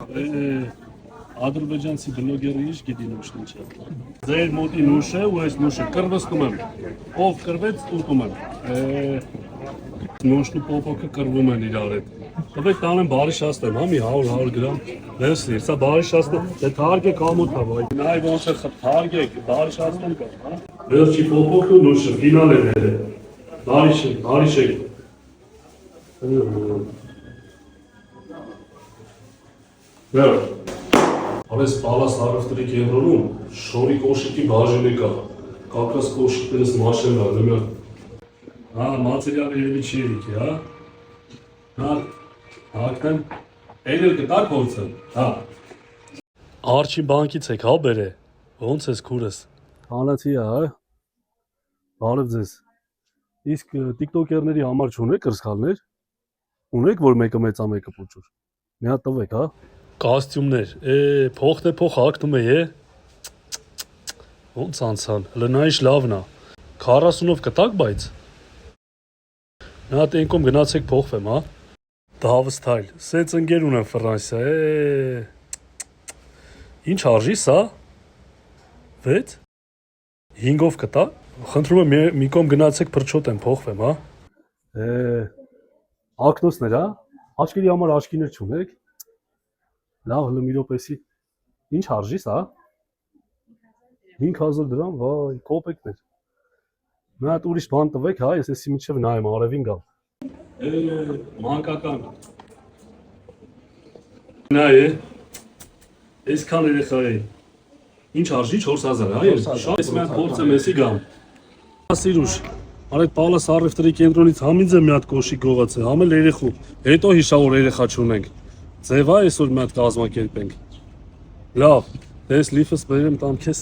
Ադրբեջանցի բլոգերը ինչ գիտի նուշն ինչ է։ Ձեր մոտի նուշը ու այս նուշը կրվստում եմ։ Ով կրվեց ուտում եմ։ Նուշն ու պոպոկը կրվում են իրար հետ։ Տվեք տանեմ բարի շաստեմ, հա մի 100 գրամ։ Վերցրի, սա բարի շաստեմ։ Դե թարգեք ամոթա վայ։ Նայ ոնց է թարգեք, բարի շաստեմ կա, հա։ Վերջի պոպոկը ու նուշը ֆինալ է դերը։ Բարի շեք։ Վերջ։ Արես պալաս հարավտրի կենտրոնում շորի կոշիկի բաժինը կա, կակաս կոշիկներս մաշեն ադեմյան։ Հա, մացերյալը երևի չի երիքի, հա։ Հա, հակնեմ, էյնել կտակ հորցը, հա։ Արջի բանկից եք, հա բեր է, ոնց ես կուրս։ Հանացի է, հա, բարև ձեզ։ Իսկ տիկտոկերների համար չունեք կրսխալներ, ունեք, որ մեկը մեծա մեկը պուչուր, մի հատ տվեք, հա։ Կոստյումներ, փոխն է փոխ հակնում է, ոնց անցան, լնայիշ լավն է, 40-ով կտակ բայց, մի հատ ենկոմ գնացեք փոխվեմ, հա, դավստայլ, սեց ընգեր ունեմ Ֆրանսիա, ինչ արժի սա, 6, 5-ով կտակ, խնդրում եմ մի կոմ գնացեք պրչոտ եմ փոխվեմ, հա, ակնոսներ, հա, աչկերի համար աչկիներ չունեք, լավ հլը մի րոպեսի, ինչ արժի սա, 5000 դրամ, վայ, կոպեկներ, մի հատ ուրիշ բան տվեք, հա, ես եսի միջև նայեմ, արևին գալ, մանկական, նայ է, այսքան երեխա է, ինչ արժի 4000, հա, ես մի հատ փորձ եմ եսի գամ, սիրուշ, արետ պալաս առևտրի կենտրոնից համից է մի հատ կոշիկ գողաց է, համել երեխու, հետո հիշավոր երեխա չունենք, ձև է այսօր մի հատ կազմակերպենք, լավ, դես լիվս բերեմ տամ քեզ